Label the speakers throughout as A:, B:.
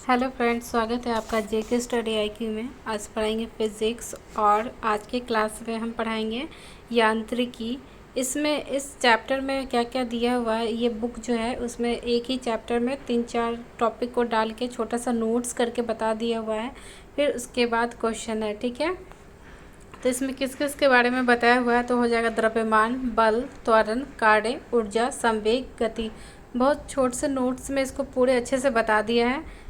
A: Hello friends, स्वागत है आपका जेके स्टडी आईक्यू में। आज पढ़ाएंगे फिज़िक्स और आज के क्लास में हम पढ़ाएंगे यांत्रिकी। इसमें इस चैप्टर में क्या क्या दिया हुआ है, ये बुक जो है उसमें एक ही चैप्टर में 3-4 टॉपिक को डाल के छोटा सा नोट्स करके बता दिया हुआ है। फिर उसके बाद क्वेश्चन है, ठीक है। तो इसमें किस किस के बारे में बताया हुआ है तो हो जाएगा द्रव्यमान, बल, त्वरण, कार्य, ऊर्जा, संवेग, गति। बहुत छोटे से नोट्स में इसको पूरे अच्छे से बता दिया है।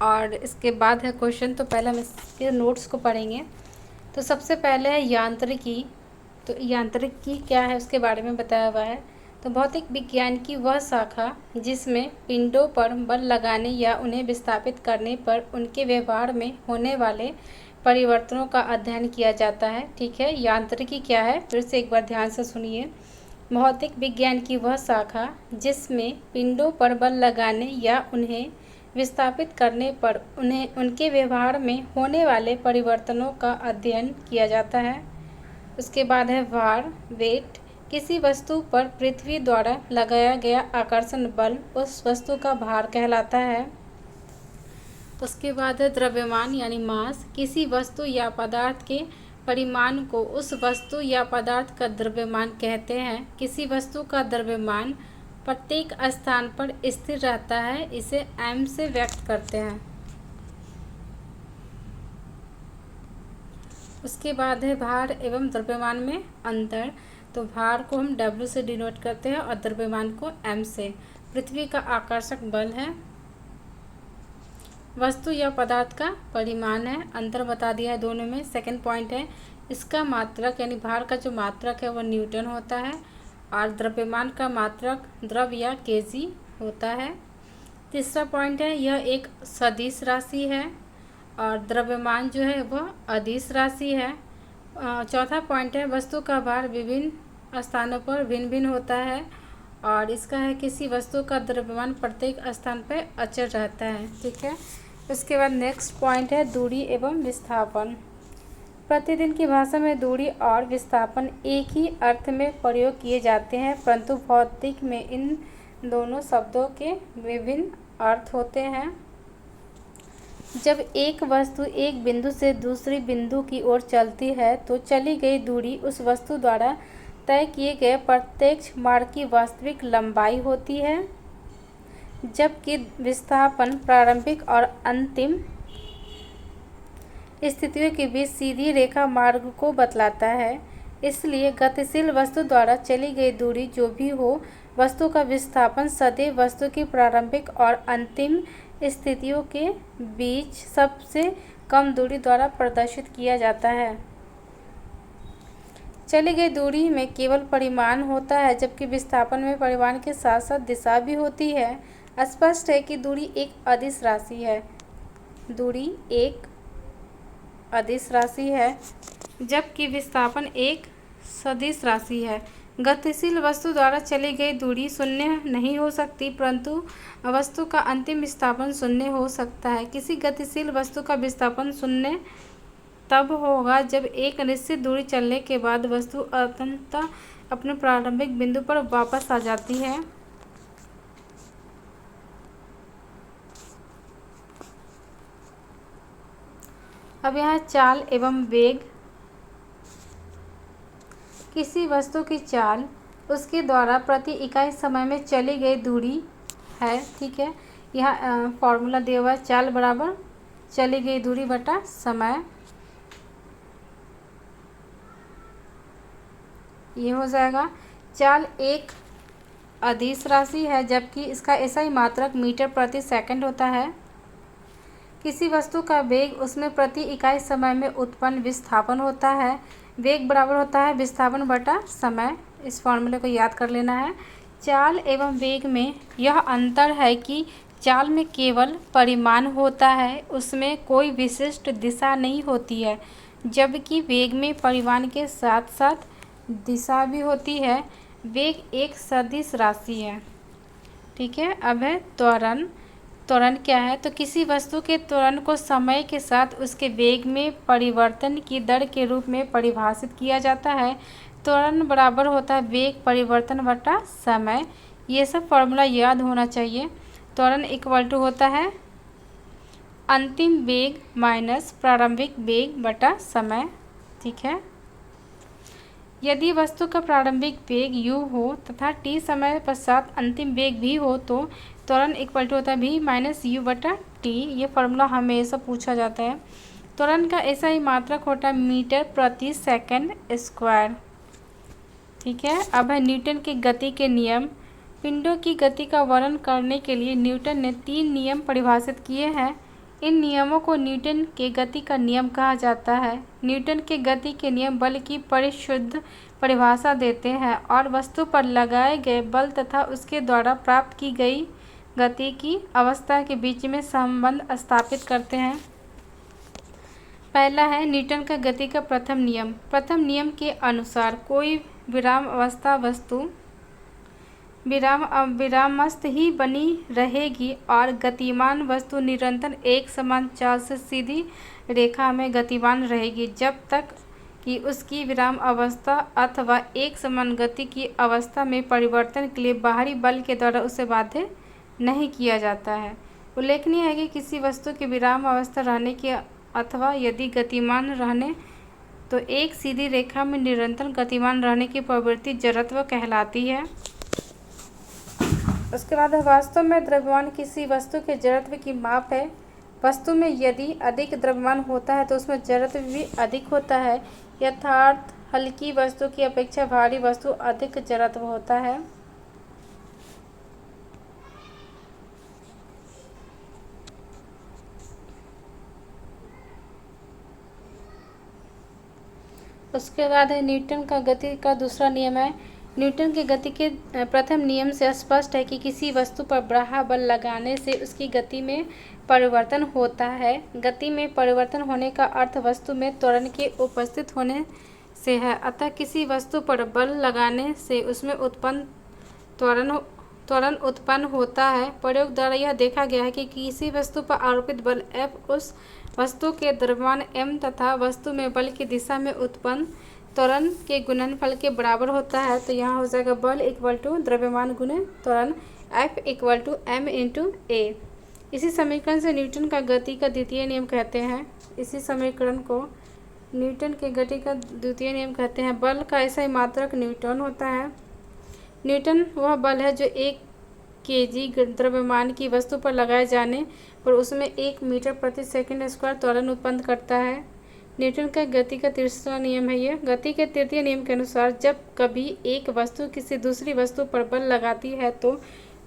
A: और इसके बाद है क्वेश्चन। तो पहले हम इसके नोट्स को पढ़ेंगे। तो सबसे पहले है यांत्रिकी। तो यांत्रिकी क्या है उसके बारे में बताया हुआ है। तो भौतिक विज्ञान की वह शाखा जिसमें पिंडों पर बल लगाने या उन्हें विस्थापित करने पर उनके व्यवहार में होने वाले परिवर्तनों का अध्ययन किया जाता है। ठीक है, यांत्रिकी क्या है फिर से एक बार ध्यान से सुनिए। भौतिक विज्ञान की वह शाखा जिसमें पिंडों पर बल लगाने या उन्हें विस्थापित करने पर उन्हें उनके व्यवहार में होने वाले परिवर्तनों का अध्ययन किया जाता है। उसके बाद है भार, वेट। किसी वस्तु पर पृथ्वी द्वारा लगाया गया आकर्षण बल उस वस्तु का भार कहलाता है। उसके बाद है द्रव्यमान यानी मास। किसी वस्तु या पदार्थ के परिमाण को उस वस्तु या पदार्थ का द्रव्यमान कहते हैं। किसी वस्तु का द्रव्यमान प्रत्येक स्थान पर स्थिर रहता है, इसे m से व्यक्त करते हैं। उसके बाद है भार एवं द्रव्यमान में अंतर। तो भार को हम w से डिनोट करते हैं और द्रव्यमान को m से। पृथ्वी का आकर्षक बल है, वस्तु या पदार्थ का परिमाण है, अंतर बता दिया है दोनों में। सेकंड पॉइंट है इसका मात्रक यानी भार का जो मात्रक है वह न्यूटन होता है और द्रव्यमान का मात्रक द्रव या केजी होता है। तीसरा पॉइंट है यह एक सदिश राशि है और द्रव्यमान जो है वह अदिश राशि है। चौथा पॉइंट है वस्तु का भार विभिन्न स्थानों पर भिन्न भिन्न होता है और इसका है किसी वस्तु का द्रव्यमान प्रत्येक स्थान पर अचर रहता है। ठीक है, उसके बाद नेक्स्ट पॉइंट है दूरी एवं विस्थापन। प्रतिदिन की भाषा में दूरी और विस्थापन एक ही अर्थ में प्रयोग किए जाते हैं, परंतु भौतिक में इन दोनों शब्दों के विभिन्न अर्थ होते हैं। जब एक वस्तु एक बिंदु से दूसरी बिंदु की ओर चलती है तो चली गई दूरी उस वस्तु द्वारा तय किए गए प्रत्यक्ष मार्ग की वास्तविक लंबाई होती है, जबकि विस्थापन प्रारंभिक और अंतिम स्थितियों के बीच सीधी रेखा मार्ग को बतलाता है। इसलिए गतिशील वस्तु द्वारा चली गई दूरी जो भी हो, वस्तु का विस्थापन सदैव वस्तु की प्रारंभिक और अंतिम स्थितियों के बीच सबसे कम दूरी द्वारा प्रदर्शित किया जाता है। चली गई दूरी में केवल परिमाण होता है, जबकि विस्थापन में परिमाण के साथ साथ दिशा भी होती है। स्पष्ट है कि दूरी एक अदिश राशि है। दूरी एक अदिश राशि है जबकि विस्थापन एक सदिश राशि है। गतिशील वस्तु द्वारा चली गई दूरी शून्य नहीं हो सकती, परंतु वस्तु का अंतिम विस्थापन शून्य हो सकता है। किसी गतिशील वस्तु का विस्थापन शून्य तब होगा जब एक निश्चित दूरी चलने के बाद वस्तु अंततः अपने प्रारंभिक बिंदु पर वापस आ जाती है। अब यहाँ चाल एवं वेग। किसी वस्तु की चाल उसके द्वारा प्रति इकाई समय में चली गई दूरी है। ठीक है, यहाँ फॉर्मूला दिया हुआ है चाल बराबर चली गई दूरी बटा समय। ये हो जाएगा। चाल एक अदिश राशि है जबकि इसका एसआई मात्रक मीटर प्रति सेकंड होता है। किसी वस्तु का वेग उसमें प्रति इकाई समय में उत्पन्न विस्थापन होता है। वेग बराबर होता है विस्थापन बटा समय। इस फॉर्मूले को याद कर लेना है। चाल एवं वेग में यह अंतर है कि चाल में केवल परिमाण होता है, उसमें कोई विशिष्ट दिशा नहीं होती है, जबकि वेग में परिमाण के साथ साथ दिशा भी होती है। वेग एक सदिश राशि है। ठीक है, अब है त्वरण। त्वरण क्या है तो किसी वस्तु के त्वरण को समय के साथ उसके वेग में परिवर्तन की दर के रूप में परिभाषित किया जाता है। त्वरण बराबर होता है वेग परिवर्तन बटा समय। ये सब फॉर्मूला याद होना चाहिए। त्वरण इक्वल टू होता है अंतिम वेग माइनस प्रारंभिक वेग बटा समय। ठीक है, यदि वस्तु का प्रारंभिक वेग u हो तथा t समय पश्चात अंतिम वेग v हो तो त्वरण इक्वल टू होता है v माइनस यू बटा टी। ये फॉर्मूला हमेशा पूछा जाता है। त्वरण का ऐसा ही मात्रक होता है मीटर प्रति सेकंड स्क्वायर। ठीक है, अब है न्यूटन के गति के नियम। पिंडों की गति का वर्णन करने के लिए न्यूटन ने 3 नियम परिभाषित किए हैं। इन नियमों को न्यूटन के गति का नियम कहा जाता है। न्यूटन के गति के नियम बल की परिशुद्ध परिभाषा देते हैं और वस्तु पर लगाए गए बल तथा उसके द्वारा प्राप्त की गई गति की अवस्था के बीच में संबंध स्थापित करते हैं। पहला है न्यूटन का गति का प्रथम नियम। प्रथम नियम के अनुसार कोई विराम अवस्था वस्तु विरामस्थ ही बनी रहेगी और गतिमान वस्तु निरंतर एक समान चाल से सीधी रेखा में गतिमान रहेगी जब तक कि उसकी विराम अवस्था अथवा एक समान गति की अवस्था में परिवर्तन के लिए बाहरी बल के द्वारा उसे बाध्य नहीं किया जाता है। उल्लेखनीय है कि किसी वस्तु की विराम अवस्था रहने की अथवा यदि गतिमान रहने तो एक सीधी रेखा में निरंतर गतिमान रहने की प्रवृत्ति जड़त्व कहलाती है। उसके बाद वास्तव में द्रव्यमान किसी वस्तु के जड़त्व की माप है। वस्तु में यदि अधिक द्रव्यमान होता है तो उसमें जड़त्व भी अधिक होता है। यथार्थ हल्की वस्तु की अपेक्षा भारी वस्तु अधिक जड़त्व होता है। उसके बाद है न्यूटन का गति का दूसरा नियम है। न्यूटन के गति के प्रथम नियम से स्पष्ट है कि किसी वस्तु पर बड़ा बल लगाने से उसकी गति में परिवर्तन होता है। गति में परिवर्तन होने का अर्थ वस्तु में त्वरण के उपस्थित होने से है। अतः किसी वस्तु पर बल लगाने से उसमें उत्पन्न त्वरण उत्पन्न होता है। प्रयोग द्वारा यह देखा गया है कि किसी वस्तु पर आरोपित बल F उस वस्तु के द्रव्यमान m तथा वस्तु में बल की दिशा में उत्पन्न त्वरण के गुणनफल के बराबर होता है। तो यहाँ हो जाएगा बल इक्वल टू द्रव्यमान गुणे त्वरण F equal to m into a. इसी समीकरण से न्यूटन का गति का द्वितीय नियम कहते हैं। इसी समीकरण को न्यूटन के गति का द्वितीय नियम कहते हैं। बल का ऐसा ही मात्रक न्यूटन होता है। न्यूटन वह बल है जो 1 kg द्रव्यमान की वस्तु पर लगाए जाने पर उसमें 1 मीटर प्रति सेकंड स्क्वायर त्वरण उत्पन्न करता है। न्यूटन का गति का तीसरा नियम है ये। गति के तृतीय नियम के अनुसार जब कभी एक वस्तु किसी दूसरी वस्तु पर बल लगाती है तो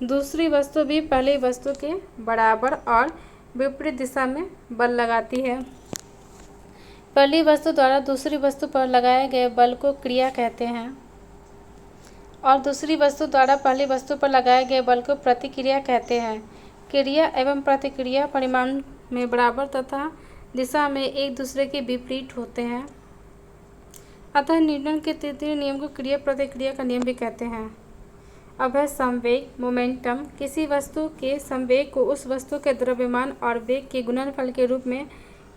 A: दूसरी वस्तु भी पहली वस्तु के बराबर और विपरीत दिशा में बल लगाती है। पहली वस्तु द्वारा दूसरी वस्तु पर लगाए गए बल को क्रिया कहते हैं और दूसरी वस्तु द्वारा पहली वस्तु पर लगाए गए बल को प्रतिक्रिया कहते हैं। क्रिया एवं प्रतिक्रिया परिमाण में बराबर तथा दिशा में एक दूसरे के विपरीत होते हैं। अतः न्यूटन के तृतीय नियम को क्रिया प्रतिक्रिया का नियम भी कहते हैं। अब है संवेग मोमेंटम। किसी वस्तु के संवेग को उस वस्तु के द्रव्यमान और वेग के गुणनफल के रूप में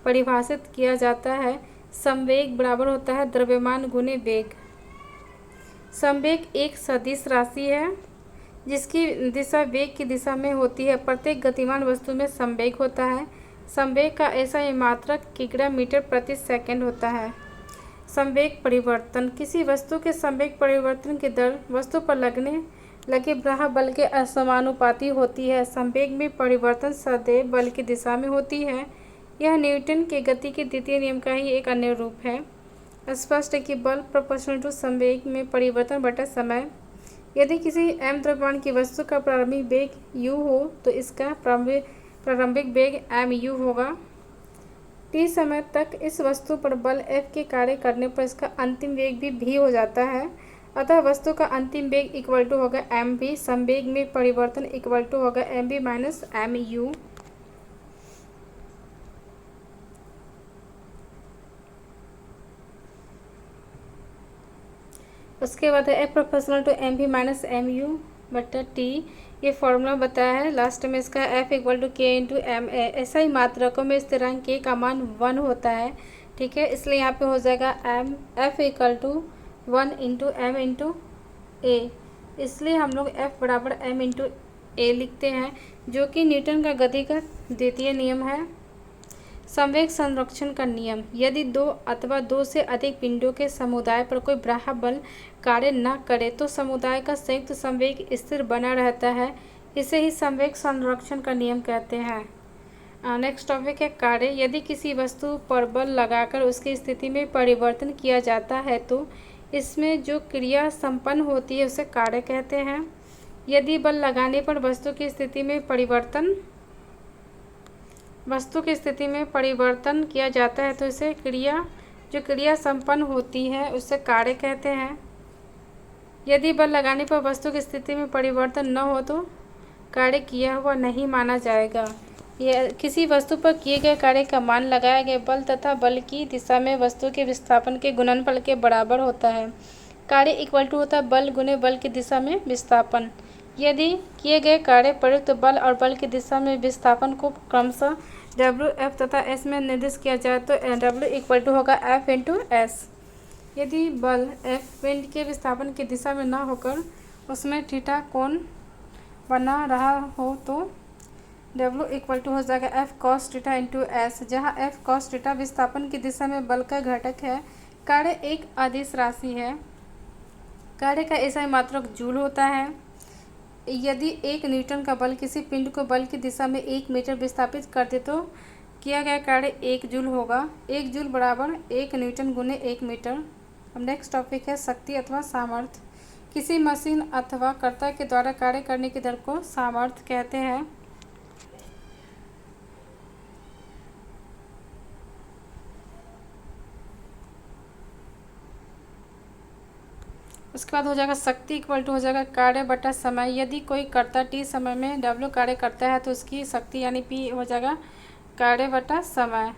A: परिभाषित किया जाता है। संवेग बराबर होता है द्रव्यमान गुणे वेग। संवेग एक सदिश राशि है जिसकी दिशा वेग की दिशा में होती है। प्रत्येक गतिमान वस्तु में संवेग होता है। संवेग का ऐसा ही मात्रक किग्रा मीटर प्रति सेकंड होता है। संवेग परिवर्तन। किसी वस्तु के संवेग परिवर्तन की दर वस्तु पर लगने लगे बाह्य बल के असमानुपाती होती है। संवेग में परिवर्तन सदैव बल की दिशा में होती है। यह न्यूटन के गति के द्वितीय नियम का ही एक अन्य रूप है। स्पष्ट है कि बल प्रोपोर्शनल टू संवेग में परिवर्तन बटा समय। यदि किसी m द्रव्यमान की वस्तु का प्रारंभिक वेग u हो तो इसका प्रारंभिक वेग mu होगा। t समय तक इस वस्तु पर बल F के कार्य करने पर इसका अंतिम वेग भी v हो जाता है। अतः वस्तु का अंतिम वेग इक्वल टू होगा mv। संवेग में परिवर्तन इक्वल टू होगा mv माइनस mu। उसके बाद है F proportional to mv minus mu बटा t। ये फॉर्मूला बताया है। लास्ट में इसका F equal to k into M A. ऐसा ही मात्रकों में स्थिरांक k का मान 1 होता है। ठीक है, इसलिए यहाँ पे हो जाएगा F equal to 1 into m into a. इसलिए हम लोग F बराबर m इंटू ए लिखते हैं जो कि न्यूटन का गति का द्वितीय नियम है। संवेग संरक्षण का नियम। यदि दो अथवा दो से अधिक पिंडों के समुदाय पर कोई बाह्य बल कार्य न करे तो समुदाय का संयुक्त संवेग स्थिर बना रहता है। इसे ही संवेग संरक्षण का नियम कहते हैं। नेक्स्ट टॉपिक है कार्य। यदि किसी वस्तु पर बल लगाकर उसकी स्थिति में परिवर्तन किया जाता है तो इसमें जो क्रिया संपन्न होती है उसे कार्य कहते हैं। यदि बल लगाने पर वस्तु की स्थिति में परिवर्तन किया जाता है तो इसे क्रिया संपन्न होती है उसे कार्य कहते हैं। यदि बल लगाने पर वस्तु की स्थिति में परिवर्तन न हो तो कार्य किया हुआ नहीं माना जाएगा। यह किसी वस्तु पर किए गए कार्य का मान लगाए गए बल तथा बल की दिशा में वस्तु के विस्थापन के गुणनफल के बराबर होता है। कार्य इक्वल टू होता है बल गुने बल की दिशा में विस्थापन। यदि किए गए कार्य प्रयुक्त बल और बल की दिशा में विस्थापन को क्रमशः W, F तथा S में निर्दिष्ट किया जाए तो W इक्वल टू होगा F इंटू S। यदि बल F पिंड के विस्थापन की दिशा में न होकर उसमें थीटा कोण बना रहा हो तो W इक्वल टू हो जाएगा F cos theta into S, जहाँ F cos थीटा विस्थापन की दिशा में बल का घटक है। कार्य एक अदिश राशि है। कार्य का एसआई मात्रक जूल होता है। यदि 1 न्यूटन का बल किसी पिंड को बल की दिशा में 1 मीटर विस्थापित कर दे तो किया गया कार्य 1 जूल होगा। 1 जूल बराबर 1 न्यूटन गुने 1 मीटर। अब नेक्स्ट टॉपिक है शक्ति अथवा सामर्थ्य। किसी मशीन अथवा कर्ता के द्वारा कार्य करने की दर को सामर्थ्य कहते हैं। उसके बाद हो जाएगा शक्ति इक्वल टू हो जाएगा कार्य बटा समय। यदि कोई कर्ता t समय में W कार्य करता है तो उसकी शक्ति यानी P हो जाएगा कार्य बटा समय।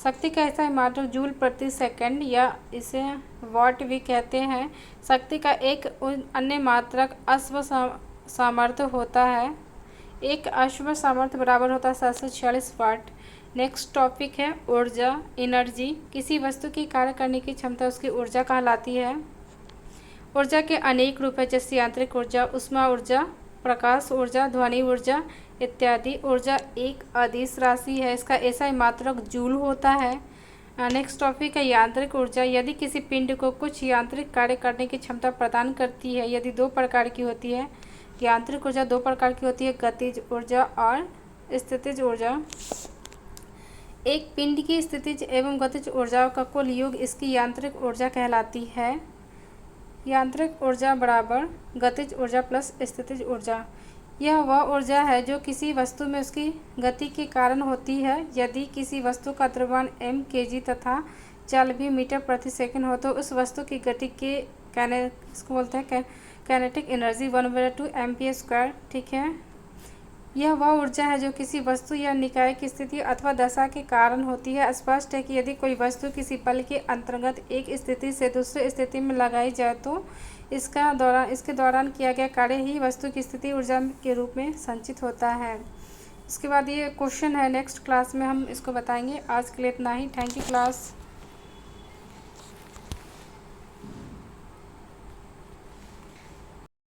A: शक्ति का ऐसा मात्रक जूल प्रति सेकंड या इसे वाट भी कहते हैं। शक्ति का एक अन्य मात्रक अश्व सामर्थ्य होता है। एक अश्व सामर्थ्य बराबर होता है 746 वाट। नेक्स्ट टॉपिक है ऊर्जा एनर्जी। किसी वस्तु की कार्य करने की क्षमता उसकी ऊर्जा कहलाती है। ऊर्जा के अनेक रूप हैं जैसे यांत्रिक ऊर्जा, ऊष्मा ऊर्जा, प्रकाश ऊर्जा, ध्वनि ऊर्जा इत्यादि। ऊर्जा एक अदिश राशि है। इसका एसआई मात्रक जूल होता है। नेक्स्ट टॉपिक है यांत्रिक ऊर्जा। यदि किसी पिंड को कुछ यांत्रिक कार्य करने की क्षमता प्रदान करती है। यदि 2 प्रकार की होती है यांत्रिक ऊर्जा, 2 प्रकार की होती है गतिज ऊर्जा और स्थितिज ऊर्जा। एक पिंड की स्थितिज एवं गतिज ऊर्जाओं का कुल योग इसकी यांत्रिक ऊर्जा कहलाती है। यांत्रिक ऊर्जा बराबर गतिज ऊर्जा प्लस स्थितिज ऊर्जा। यह वह ऊर्जा है जो किसी वस्तु में उसकी गति के कारण होती है। यदि किसी वस्तु का द्रव्यमान m kg तथा चाल भी मीटर प्रति सेकंड हो तो उस वस्तु की गति के इसको बोलते हैं कैनेटिक एनर्जी 1/2 mp²। ठीक है, यह वह ऊर्जा है जो किसी वस्तु या निकाय की स्थिति अथवा दशा के कारण होती है। स्पष्ट है कि यदि कोई वस्तु किसी बल के अंतर्गत एक स्थिति से दूसरी स्थिति में लगाई जाए तो इसके दौरान किया गया कार्य ही वस्तु की स्थिति ऊर्जा के रूप में संचित होता है। इसके बाद ये क्वेश्चन है, नेक्स्ट क्लास में हम इसको बताएंगे। आज के लिए इतना ही। Thank you class.